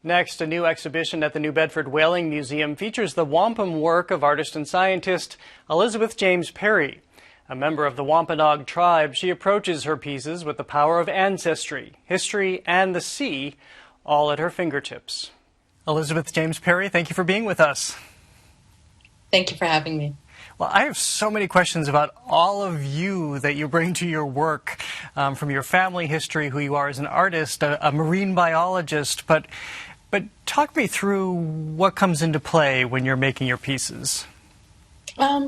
Next, a new exhibition at the New Bedford Whaling Museum features the wampum work of artist and scientist Elizabeth James Perry. A member of the Wampanoag tribe, she approaches her pieces with the power of ancestry, history, and the sea, all at her fingertips. Elizabeth James Perry, thank you for being with us. Thank you for having me. Well, I have so many questions about all of you that you bring to your work, from your family history, who you are as an artist, a marine biologist, but talk me through what comes into play when you're making your pieces.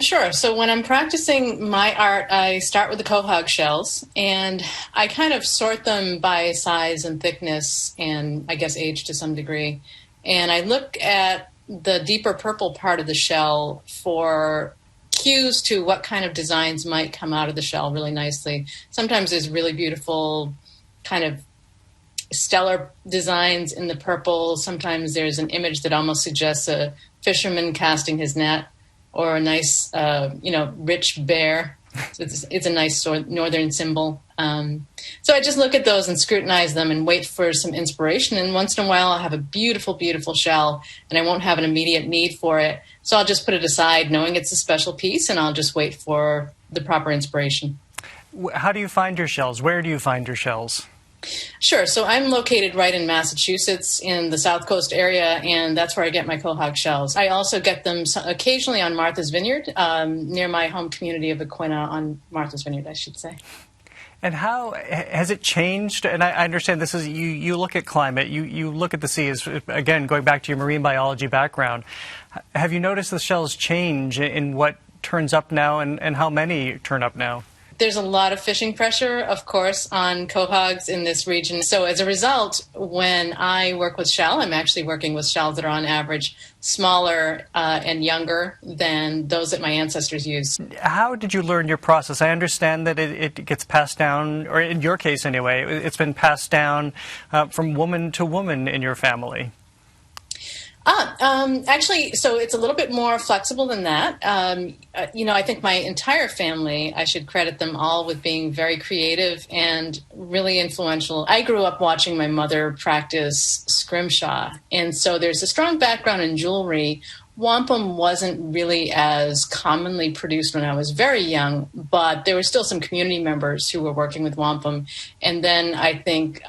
Sure. So when I'm practicing my art, I start with the quahog shells, and I kind of sort them by size and thickness and, I guess, age to some degree. And I look at the deeper purple part of the shell for cues to what kind of designs might come out of the shell really nicely. Sometimes there's really beautiful kind of stellar designs in the purple. Sometimes there's an image that almost suggests a fisherman casting his net, or a nice, rich bear. So it's a nice northern symbol. So I just look at those and scrutinize them and wait for some inspiration. And once in a while, I'll have a beautiful, beautiful shell, and I won't have an immediate need for it. So I'll just put it aside, knowing it's a special piece, and I'll just wait for the proper inspiration. How do you find your shells? Where do you find your shells? Sure. So I'm located right in Massachusetts in the South Coast area, and that's where I get my quahog shells. I also get them occasionally on Martha's Vineyard, near my home community of Aquinnah on Martha's Vineyard, I should say. And how has it changed? And I understand this is, you look at climate, you look at the sea, as, again, going back to your marine biology background. Have you noticed the shells change in what turns up now and how many turn up now? There's a lot of fishing pressure, of course, on quahogs in this region. So as a result, when I work with shell, I'm actually working with shells that are on average smaller and younger than those that my ancestors used. How did you learn your process? I understand that it gets passed down, or in your case anyway, it's been passed down from woman to woman in your family. Actually, so it's a little bit more flexible than that. I think my entire family, I should credit them all with being very creative and really influential. I grew up watching my mother practice scrimshaw, and so there's a strong background in jewelry. Wampum wasn't really as commonly produced when I was very young, but there were still some community members who were working with wampum. And then I think,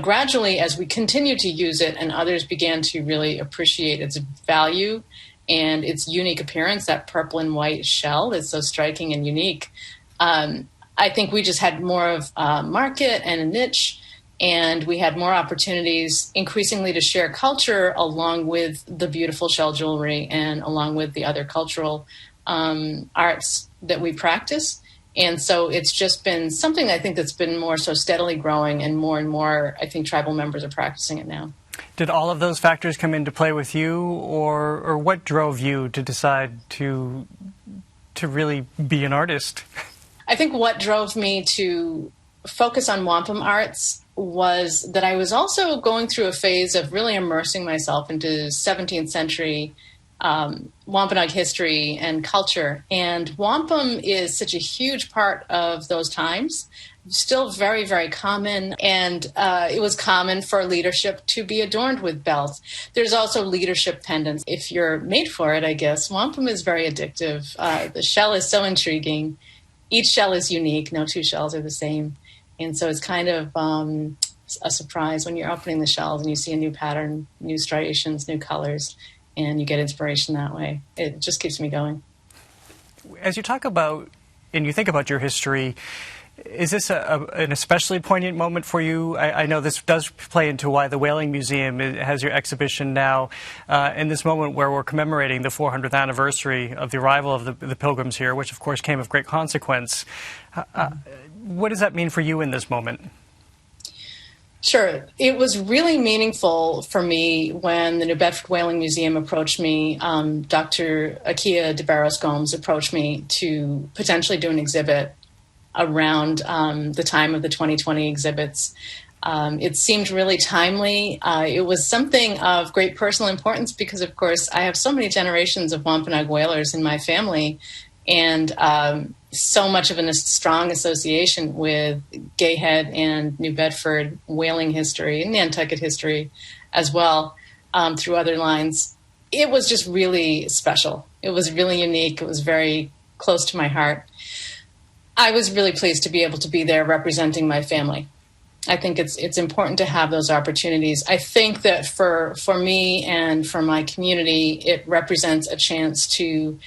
gradually as we continued to use it and others began to really appreciate its value and its unique appearance, that purple and white shell is so striking and unique. I think we just had more of a market and a niche, and we had more opportunities increasingly to share culture along with the beautiful shell jewelry and along with the other cultural arts that we practice. And so it's just been something I think that's been more so steadily growing, and more, I think, tribal members are practicing it now. Did all of those factors come into play with you, or what drove you to decide to really be an artist? I think what drove me to focus on wampum arts was that I was also going through a phase of really immersing myself into 17th century Wampanoag history and culture. And wampum is such a huge part of those times, still very, very common. And it was common for leadership to be adorned with belts. There's also leadership pendants. If you're made for it, I guess, wampum is very addictive. The shell is so intriguing. Each shell is unique. No two shells are the same. And so it's kind of a surprise when you're opening the shells and you see a new pattern, new striations, new colors, and you get inspiration that way. It just keeps me going. As you talk about and you think about your history, is this an especially poignant moment for you? I know this does play into why the Whaling Museum has your exhibition now in this moment where we're commemorating the 400th anniversary of the arrival of the Pilgrims here, which of course came of great consequence. What does that mean for you in this moment? Sure. It was really meaningful for me when the New Bedford Whaling Museum approached me. Dr. Akia de Barros Gomes approached me to potentially do an exhibit around the time of the 2020 exhibits. It seemed really timely. It was something of great personal importance because, of course, I have so many generations of Wampanoag whalers in my family, and so much of a strong association with Gay Head and New Bedford whaling history and Nantucket history. as well through other lines. It was just really special. It was really unique. It was very close to my heart. I was really pleased to be able to be there representing my family. I think it's important to have those opportunities. I think that for me and for my community, it represents a chance to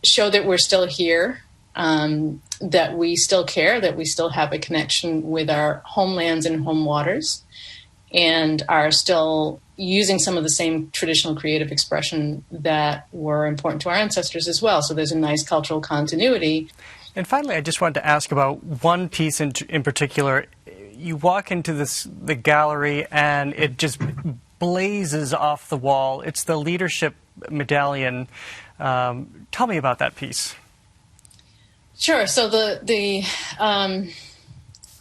show that we're still here, that we still care, that we still have a connection with our homelands and home waters, and are still using some of the same traditional creative expression that were important to our ancestors as well. So there's a nice cultural continuity. And finally, I just wanted to ask about one piece in particular. You walk into the gallery and it just blazes off the wall. It's the leadership medallion. Tell me about that piece. Sure. So the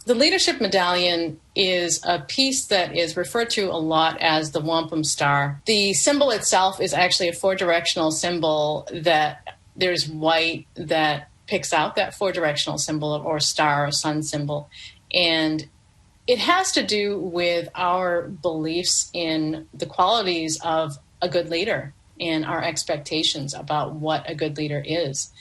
leadership medallion is a piece that is referred to a lot as the wampum star. The symbol itself is actually a four-directional symbol that there's white that picks out that four-directional symbol or star or sun symbol. And it has to do with our beliefs in the qualities of a good leader and our expectations about what a good leader is.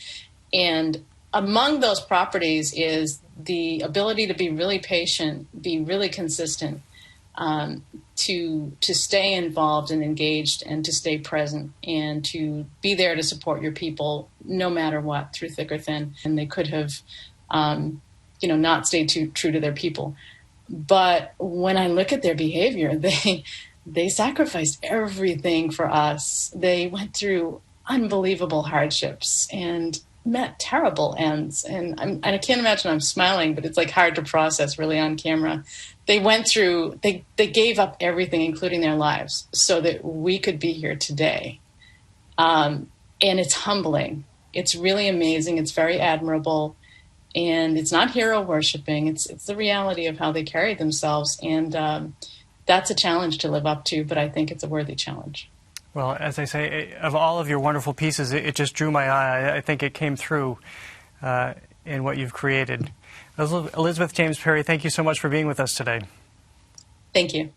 And among those properties is the ability to be really patient, be really consistent, to stay involved and engaged, and to stay present, and to be there to support your people no matter what, through thick or thin. And they could have, not stayed too true to their people. But when I look at their behavior, they sacrificed everything for us. They went through unbelievable hardships and met terrible ends. And I can't imagine I'm smiling, but it's like hard to process really on camera. They went through, they gave up everything, including their lives, so that we could be here today. And it's humbling. It's really amazing. It's very admirable. And it's not hero worshiping. It's the reality of how they carried themselves. And that's a challenge to live up to, but I think it's a worthy challenge. Well, as I say, of all of your wonderful pieces, it just drew my eye. I think it came through in what you've created. Elizabeth James Perry, thank you so much for being with us today. Thank you.